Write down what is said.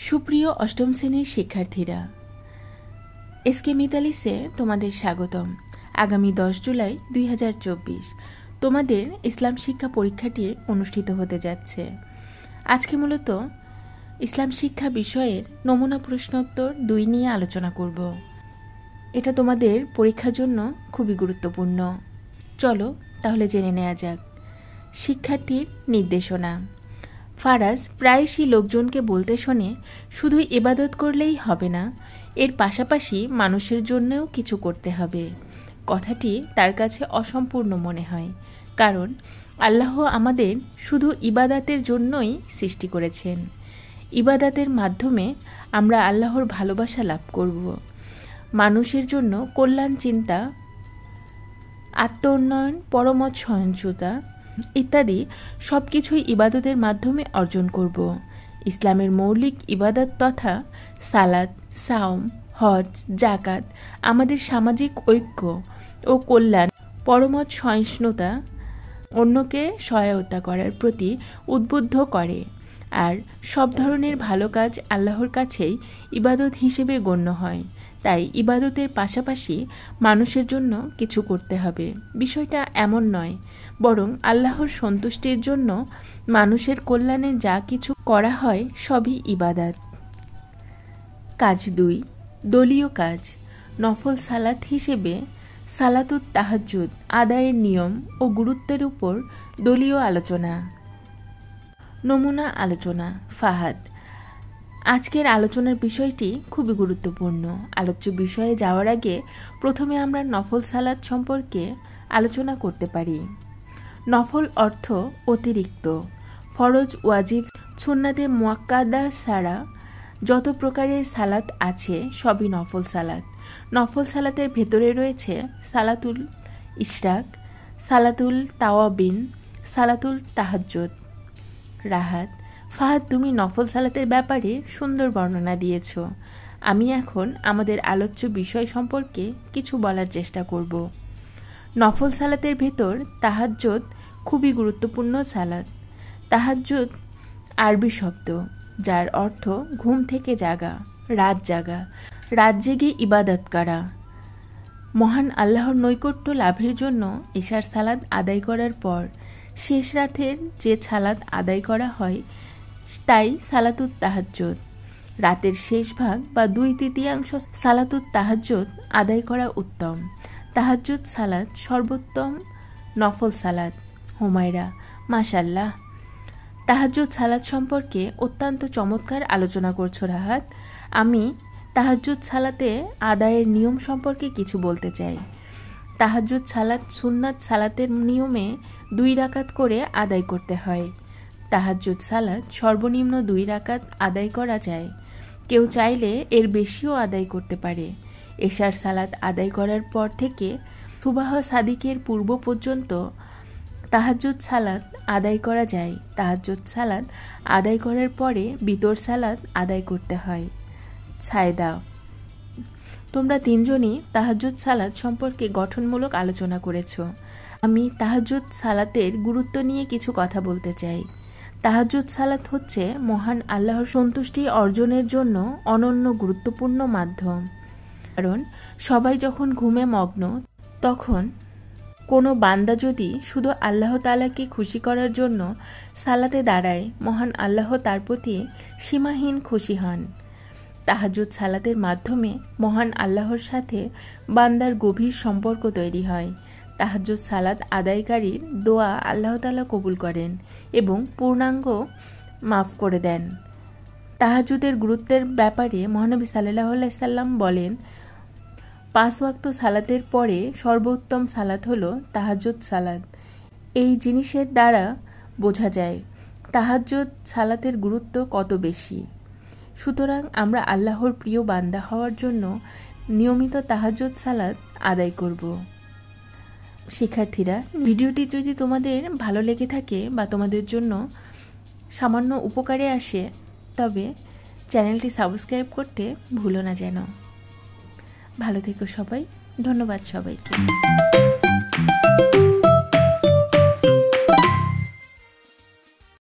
সুপ্রিয় অষ্টম শ্রেণীর শিক্ষার্থীরা, এসকে মিতালিসে তোমাদের স্বাগতম। আগামী 10 জুলাই 2024 তোমাদের ইসলাম শিক্ষা পরীক্ষাটি অনুষ্ঠিত হতে যাচ্ছে। আজকে মূলত ইসলাম শিক্ষা বিষয়ের নমুনা প্রশ্নোত্তর 2 নিয়ে আলোচনা করব। এটা তোমাদের পরীক্ষার জন্য খুবই গুরুত্বপূর্ণ। চলো তাহলে জেনে নেওয়া যাক। শিক্ষার্থীর নির্দেশনা। ফারাজ প্রায়শই লোকজনকে বলতে শোনে, শুধু ইবাদত করলেই হবে না, এর পাশাপাশি মানুষের জন্যও কিছু করতে হবে। কথাটি তার কাছে অসম্পূর্ণ মনে হয়, কারণ আল্লাহ আমাদের শুধু ইবাদাতের জন্যই সৃষ্টি করেছেন। ইবাদাতের মাধ্যমে আমরা আল্লাহর ভালোবাসা লাভ করব। মানুষের জন্য কল্যাণ চিন্তা, আত্ম উন্নয়ন, পরমত সহিষ্ণুতা ইত্যাদি সব কিছুই ইবাদতের মাধ্যমে অর্জন করব। ইসলামের মৌলিক ইবাদত তথা সালাত, সাওম, হজ, জাকাত আমাদের সামাজিক ঐক্য ও কল্যাণ, পরমত সহিষ্ণুতা, অন্যকে সহায়তা করার প্রতি উদ্বুদ্ধ করে। আর সব ধরনের ভালো কাজ আল্লাহর কাছেই ইবাদত হিসেবে গণ্য হয়। তাই ইবাদতের পাশাপাশি মানুষের জন্য কিছু করতে হবে। বিষয়টা এমন নয়, বরং আল্লাহর সন্তুষ্টির জন্য মানুষের কল্যাণে যা কিছু করা হয় সবই ইবাদত। কাজ 2, দলীয় কাজ। নফল সালাত হিসেবে সালাতুত তাহাজ্জুদ আদায়ের নিয়ম ও গুরুত্বের উপর দলীয় আলোচনা। নমুনা আলোচনা। ফাহাদ। আজকের আলোচনার বিষয়টি খুবই গুরুত্বপূর্ণ। আলোচ্য বিষয়ে যাওয়ার আগে প্রথমে আমরা নফল সালাত সম্পর্কে আলোচনা করতে পারি। নফল অর্থ অতিরিক্ত। ফরজ, ওয়াজিব, সুন্নাতে মুআক্কাদা ছাড়া যত প্রকারের সালাত আছে সবই নফল সালাত। নফল সালাতের ভেতরে রয়েছে সালাতুল ইশরাক, সালাতুল তাওয়াবিন, সালাতুল তাহাজ্জুদ। রাহাত। ফাহাদ, তুমি নফল সালাতের ব্যাপারে সুন্দর বর্ণনা দিয়েছ। আমি এখন আমাদের আলোচ্য বিষয় সম্পর্কে কিছু বলার চেষ্টা করব। নফল সালাতের ভেতর তাহাজ্জুদ খুবই গুরুত্বপূর্ণ সালাত। তাহাজ্জুদ আরবি শব্দ, যার অর্থ ঘুম থেকে জাগা, রাত জাগা, রাত জেগে ইবাদত করা। মহান আল্লাহর নৈকট্য লাভের জন্য এশার সালাত আদায় করার পর শেষ রাতের যে সালাত আদায় করা হয় তাই সালাতুত তাহাজ্জুদ। রাতের শেষ ভাগ বা 2/3 সালাতুত তাহাজ্জুদ আদায় করা উত্তম। তাহাজ্জুদ সালাত সর্বোত্তম নফল সালাত। হুমায়রা। মাশাআল্লাহ, তাহাজ্জুদ সালাত সম্পর্কে অত্যন্ত চমৎকার আলোচনা করছো রাহাত। আমি তাহাজ্জুদ সালাতে আদায়ের নিয়ম সম্পর্কে কিছু বলতে চাই। তাহাজ্জুদ সালাত সুন্নাত সালাতের নিয়মে 2 রাকাত করে আদায় করতে হয়। তাহাজ্জুদ সালাত সর্বনিম্ন 2 রাকাত আদায় করা যায়। কেউ চাইলে এর বেশিও আদায় করতে পারে। এশার সালাত আদায় করার পর থেকে সুবাহ সাদিকের পূর্ব পর্যন্ত তাহাজ্জুদ সালাত আদায় করা যায়। তাহাজ্জুদ সালাত আদায় করার পরে বিতর সালাত আদায় করতে হয়। ছায়দা। তোমরা 3 জনই তাহাজ্জুদ সালাত সম্পর্কে গঠনমূলক আলোচনা করেছ। আমি তাহাজ্জুদ সালাতের গুরুত্ব নিয়ে কিছু কথা বলতে চাই। তাহাজ্জুদ সালাত হচ্ছে মহান আল্লাহর সন্তুষ্টি অর্জনের জন্য অনন্য গুরুত্বপূর্ণ মাধ্যম। কারণ সবাই যখন ঘুমে মগ্ন, তখন কোনো বান্দা যদি শুধু আল্লাহ তাআলাকে খুশি করার জন্য সালাতে দাঁড়ায়, মহান আল্লাহ তার প্রতি সীমাহীন খুশি হন। তাহাজ্জুদ সালাতের মাধ্যমে মহান আল্লাহর সাথে বান্দার গভীর সম্পর্ক তৈরি হয়। তাহাজ্জুদ সালাত আদায়কারীর দোয়া আল্লাহ তাআলা কবুল করেন এবং পূর্ণাঙ্গ মাফ করে দেন। তাহাজ্জুদের গুরুত্বের ব্যাপারে মহানবী সাল্লাল্লাহু আলাইহি সাল্লাম বলেন, 5 ওয়াক্ত সালাতের পরে সর্বোত্তম সালাত হলো তাহাজ্জুদ সালাত। এই জিনিসের দ্বারা বোঝা যায় তাহাজ্জুদ সালাতের গুরুত্ব কত বেশি। সুতরাং আমরা আল্লাহর প্রিয় বান্দা হওয়ার জন্য নিয়মিত তাহাজ্জুদ সালাত আদায় করব। শিক্ষার্থীরা, ভিডিওটি যদি তোমাদের ভালো লেগে থাকে বা তোমাদের জন্য সামান্য উপকারে আসে, তবে চ্যানেলটি সাবস্ক্রাইব করতে ভুলো না যেন। ভালো থেকো সবাই। ধন্যবাদ সবাইকে।